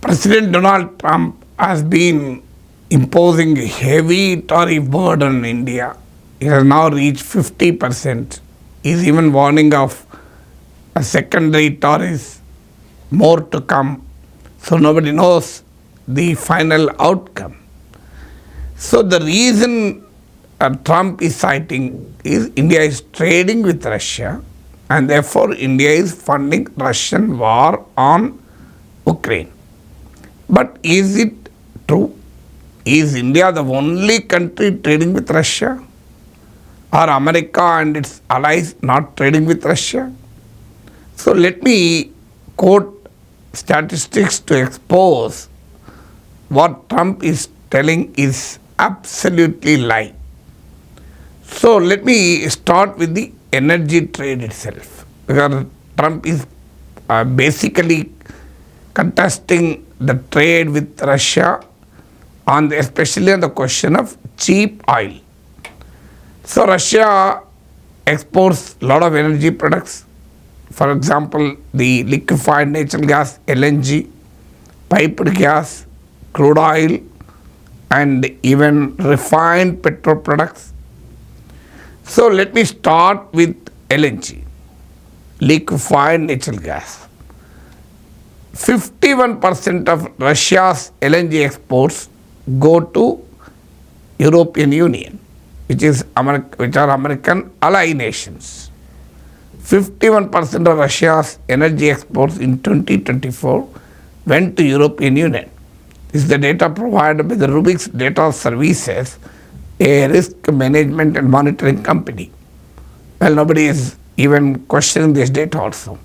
President Donald Trump has been imposing a heavy tariff burden on India. It has now reached 50%. He is even warning of a secondary tariffs, more to come. So nobody knows the final outcome. So the reason Trump is citing is India is trading with Russia, and therefore India is funding Russian war on Ukraine. But is it true? Is India the only country trading with Russia? Are America and its allies not trading with Russia? So let me quote statistics to expose what Trump is telling is absolutely lie. So let me start with the energy trade itself, because Trump is basically contesting the trade with Russia especially on the question of cheap oil. So Russia exports a lot of energy products. For example, the liquefied natural gas, LNG, piped gas, crude oil, and even refined petrol products. So let me start with LNG, liquefied natural gas. 51% of Russia's LNG exports go to European Union, which are American ally nations. 51% of Russia's energy exports in 2024 went to European Union. This is the data provided by the Rubik's Data Services, a risk management and monitoring company. Well, nobody is even questioning this data also.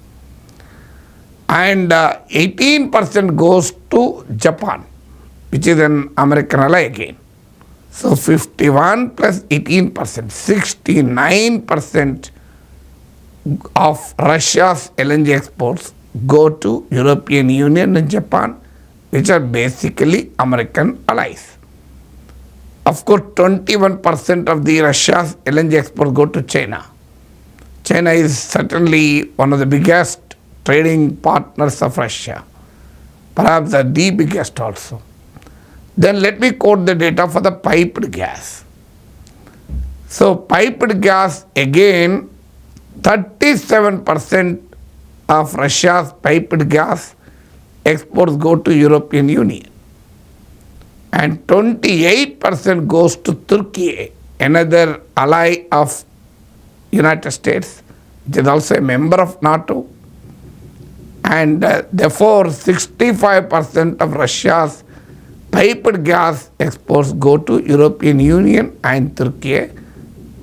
And 18% goes to Japan, which is an American ally again. So 51 plus 18%, 69% of Russia's LNG exports go to European Union and Japan, which are basically American allies. Of course, 21% of the Russia's LNG exports go to China. China is certainly one of the biggest trading partners of Russia, perhaps the biggest also. Then let me quote the data for the piped gas. So piped gas, again, 37% of Russia's piped gas exports go to European Union, and 28% goes to Turkey, another ally of United States, which is also a member of NATO, and therefore 65% of Russia's piped gas exports go to European Union and Turkey,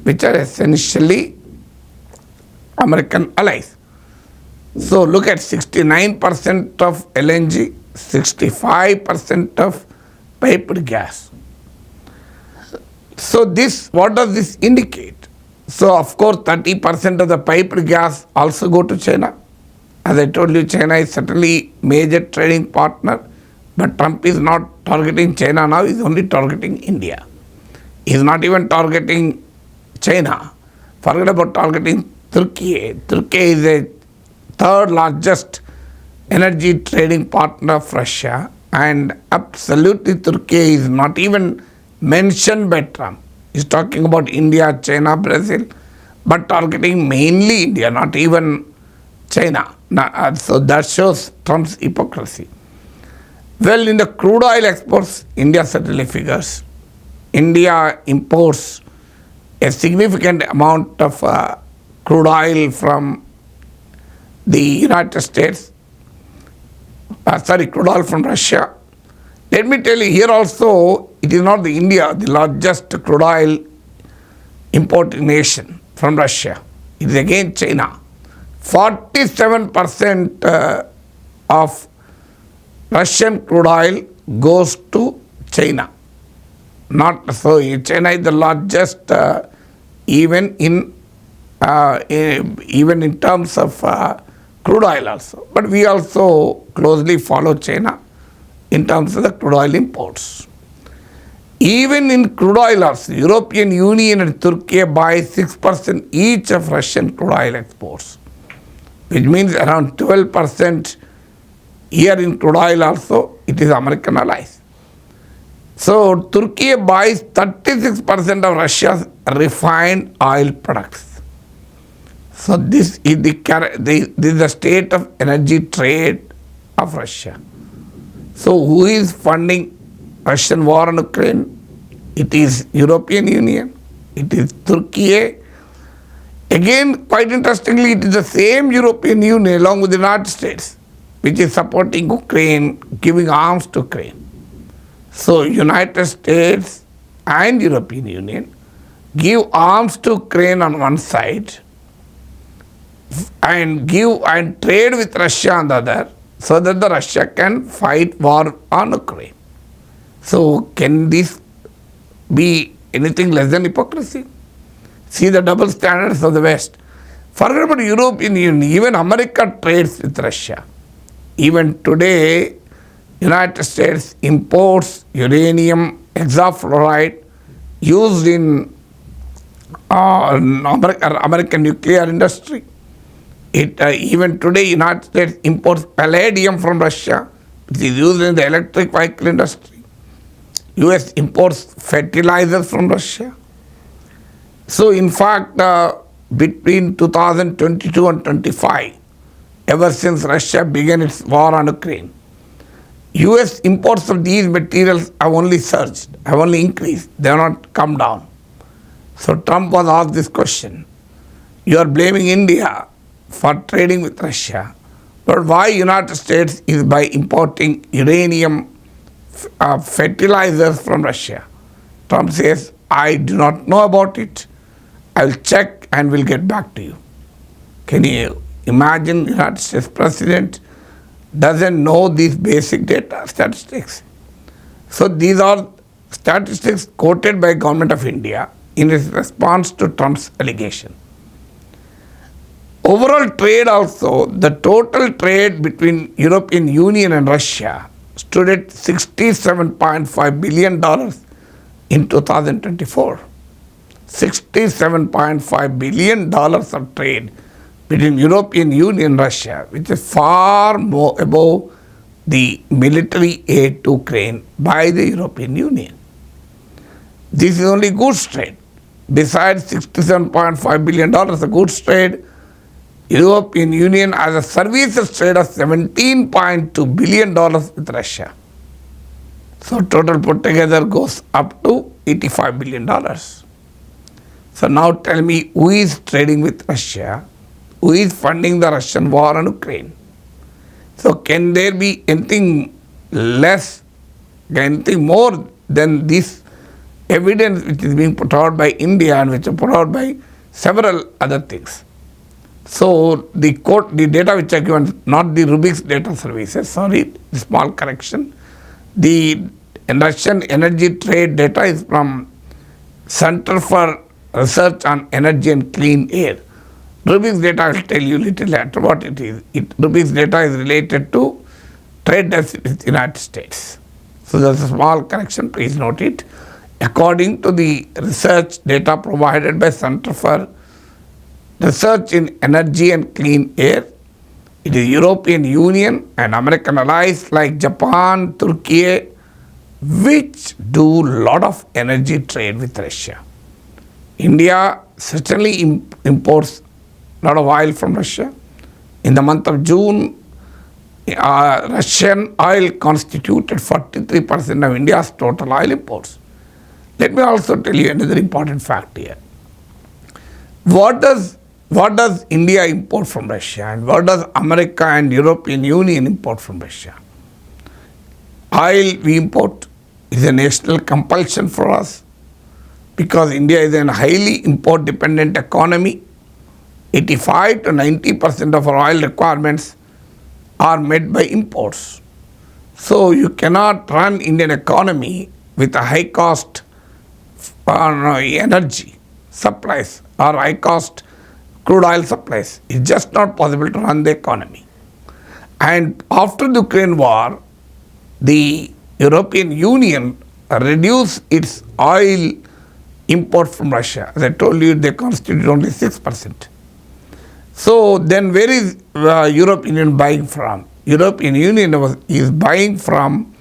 which are essentially American allies. So look at 69% of LNG, 65% of piped gas. So what does this indicate? So of course 30% of the piped gas also go to China. As I told you, China is certainly major trading partner, but Trump is not targeting China now, he is only targeting India. He is not even targeting China. Forget about targeting Turkey. Turkey is a third largest energy trading partner of Russia, and absolutely Turkey is not even mentioned by Trump. He is talking about India, China, Brazil, but targeting mainly India, not even China. So that shows Trump's hypocrisy. Well, in the crude oil exports, India certainly figures. India imports a significant amount of crude oil from the United States, crude oil from Russia. Let me tell you, here also, it is not India, the largest crude oil importing nation from Russia. It is again China. 47% of Russian crude oil goes to China. Not so. China is the largest, even in terms of crude oil also. But we also closely follow China in terms of the crude oil imports. Even in crude oil also, European Union and Turkey buy 6% each of Russian crude oil exports, which means around 12% Here in crude oil also, it is American allies. So Turkey buys 36% of Russia's refined oil products. So this is the state of energy trade of Russia. So who is funding Russian war on Ukraine? It is European Union. It is Turkey. Again, quite interestingly, it is the same European Union along with the United States which is supporting Ukraine, giving arms to Ukraine. So United States and European Union give arms to Ukraine on one side and trade with Russia on the other, so that the Russia can fight war on Ukraine. So can this be anything less than hypocrisy? See the double standards of the West. Forget about European Union, even America trades with Russia. Even today, United States imports uranium hexafluoride used in American nuclear industry. Even today, United States imports palladium from Russia, which is used in the electric vehicle industry. US imports fertilizers from Russia. So in fact, between 2022 and 25, ever since Russia began its war on Ukraine, US imports of these materials have only surged, have only increased. They have not come down. So Trump was asked this question. You are blaming India for trading with Russia, but why United States is by importing uranium fertilizers from Russia? Trump says, I do not know about it. I will check and will get back to you. Can you imagine United States President doesn't know these basic data, statistics? So these are statistics quoted by Government of India in its response to Trump's allegation. Overall trade also, the total trade between European Union and Russia stood at $67.5 billion in 2024. $67.5 billion of trade between European Union and Russia, which is far more above the military aid to Ukraine by the European Union. This is only goods trade. Besides $67.5 billion of goods trade, European Union has a services trade of $17.2 billion with Russia. So total put together goes up to $85 billion. So now tell me, who is trading with Russia? Who is funding the Russian war on Ukraine? So can there be anything less, anything more than this evidence which is being put out by India and which is put out by several other things? So the data which I given, not the Rubik's data services, sorry, small correction. The Russian energy trade data is from Center for Research on Energy and Clean Air. Rubik's data, I will tell you little later what it is. Rubik's data is related to trade deficit with the United States. So there's a small correction, please note it. According to the research data provided by Center for Research in Energy and Clean Air, it is European Union and American allies like Japan, Turkey, which do lot of energy trade with Russia. India certainly imports a lot of oil from Russia. In the month of June, Russian oil constituted 43% of India's total oil imports. Let me also tell you another important fact here. What does India import from Russia and what does America and European Union import from Russia? Oil we import is a national compulsion for us because India is a highly import dependent economy. 85 to 90% of our oil requirements are met by imports. So you cannot run Indian economy with a high cost energy supplies or high cost crude oil supplies. It's just not possible to run the economy. And after the Ukraine war, the European Union reduced its oil import from Russia. As I told you, they constitute only 6%. So then where is European Union buying from? European Union is buying from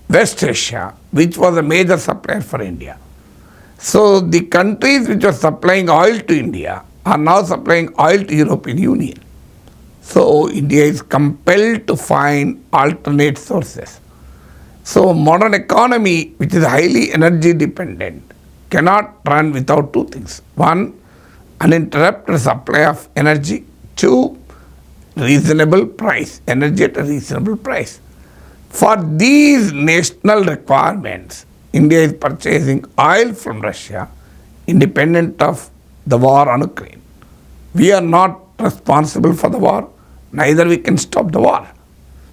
West Asia, which was a major supplier for India. So the countries which are supplying oil to India are now supplying oil to European Union. So India is compelled to find alternate sources. So modern economy, which is highly energy dependent, cannot run without two things. One, uninterrupted supply of energy. Two, reasonable price, energy at a reasonable price. For these national requirements, India is purchasing oil from Russia independent of the war on Ukraine. We are not responsible for the war, neither we can stop the war.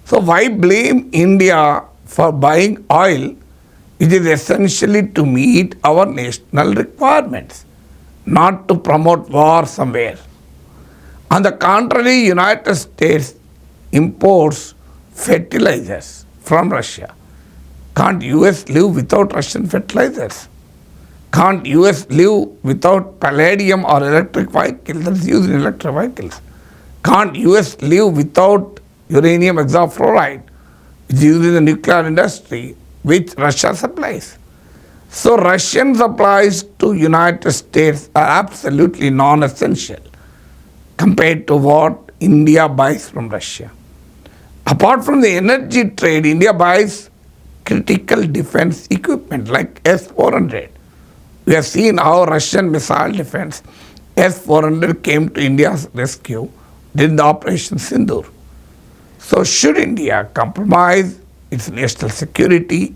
So why blame India for buying oil? It is essentially to meet our national requirements, not to promote war somewhere. On the contrary, United States imports fertilizers from Russia. Can't US live without Russian fertilizers? Can't US live without palladium or electric vehicles that's used in electric vehicles? Can't US live without uranium hexafluoride, which is used in the nuclear industry, which Russia supplies? So Russian supplies to United States are absolutely non-essential compared to what India buys from Russia. Apart from the energy trade, India buys critical defense equipment like S-400. We have seen how Russian missile defense S-400 came to India's rescue during the Operation Sindoor. So should India compromise its national security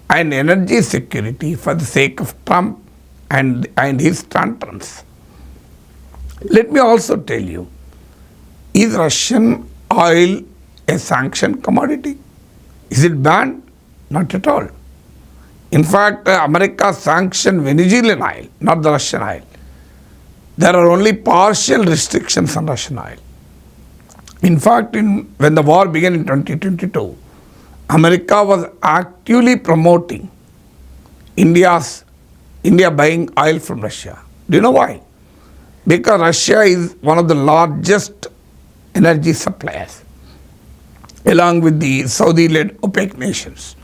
and energy security for the sake of Trump and his tantrums? Let me also tell you, is Russian oil a sanctioned commodity? Is it banned? Not at all. In fact, America sanctioned Venezuelan oil, not the Russian oil. There are only partial restrictions on Russian oil. In fact, when the war began in 2022, America was actively promoting India buying oil from Russia. Do you know why? Because Russia is one of the largest energy suppliers, along with the Saudi-led OPEC nations.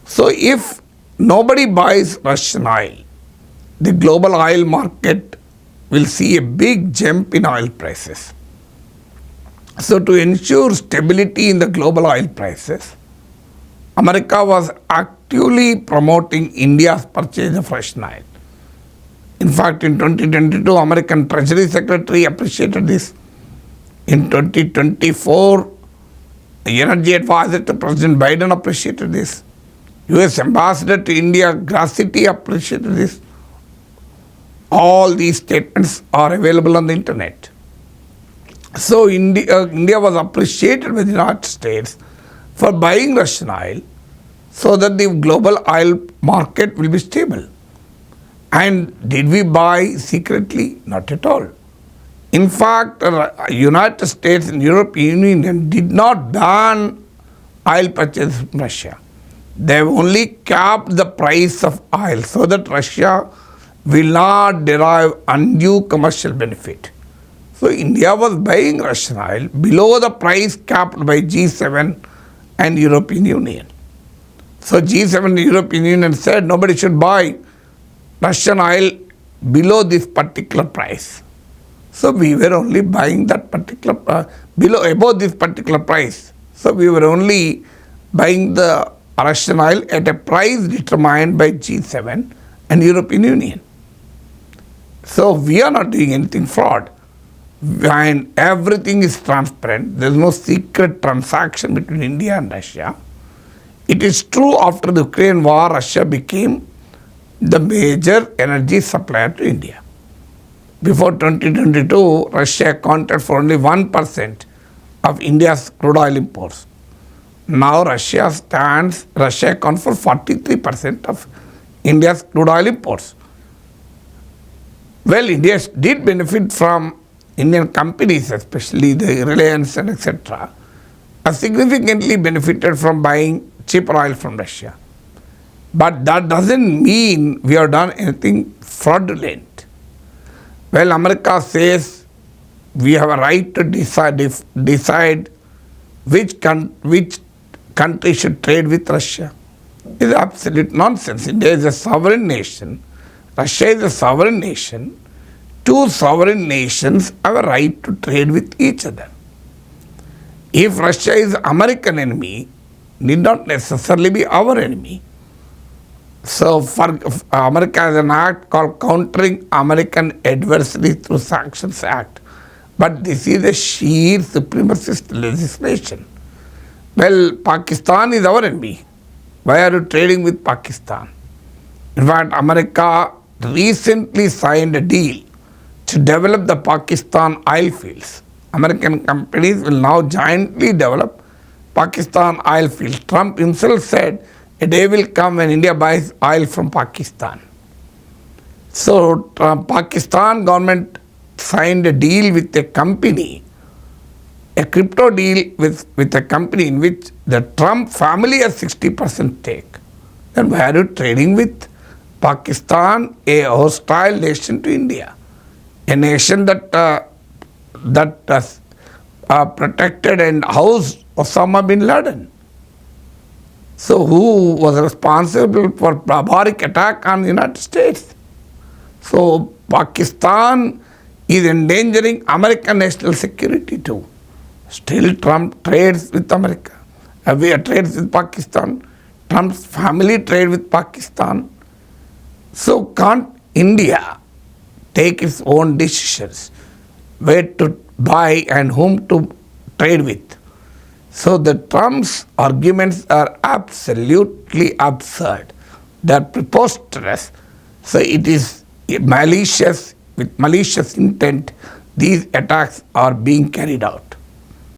So if nobody buys Russian oil, the global oil market will see a big jump in oil prices. So to ensure stability in the global oil prices, America was actively promoting India's purchase of Russian oil. In fact, in 2022, American Treasury Secretary appreciated this. In 2024, the energy advisor to President Biden appreciated this. US Ambassador to India, Gracity, appreciated this. All these statements are available on the internet. So India was appreciated by the United States for buying Russian oil so that the global oil market will be stable. And did we buy secretly? Not at all. In fact, United States and European Union did not ban oil purchase from Russia. They have only capped the price of oil so that Russia will not derive undue commercial benefit. So India was buying Russian oil below the price capped by G7 and European Union. So G7 and European Union said nobody should buy Russian oil below this particular price. So we were only buying that particular above this particular price. So we were only buying the Russian oil at a price determined by G7 and European Union. So we are not doing anything fraud. And everything is transparent. There is no secret transaction between India and Russia. It is true after the Ukraine war, Russia became the major energy supplier to India. Before 2022, Russia accounted for only 1% of India's crude oil imports. Now Russia accounts for 43% of India's crude oil imports. Well, India did benefit from Indian companies, especially the Reliance and etc., have significantly benefited from buying cheaper oil from Russia. But that doesn't mean we have done anything fraudulent. Well, America says we have a right to decide which country should trade with Russia? It's absolute nonsense. India is a sovereign nation. Russia is a sovereign nation. Two sovereign nations have a right to trade with each other. If Russia is American enemy, need not necessarily be our enemy. So for America has an act called Countering American Adversary Through Sanctions Act. But this is a sheer supremacist legislation. Well, Pakistan is our enemy. Why are you trading with Pakistan? In fact, America recently signed a deal to develop the Pakistan oil fields. American companies will now jointly develop Pakistan oil fields. Trump himself said a day will come when India buys oil from Pakistan. So Pakistan government signed a deal with a company, a crypto deal with a company in which the Trump family has 60% stake. Then why are you trading with Pakistan, a hostile nation to India? A nation that protected and housed Osama bin Laden. So who was responsible for barbaric attack on the United States? So Pakistan is endangering American national security too. Still Trump trades with America. We trades with Pakistan. Trump's family trade with Pakistan. So can't India take its own decisions where to buy and whom to trade with? So the Trump's arguments are absolutely absurd. They are preposterous. So it is malicious, with malicious intent, these attacks are being carried out.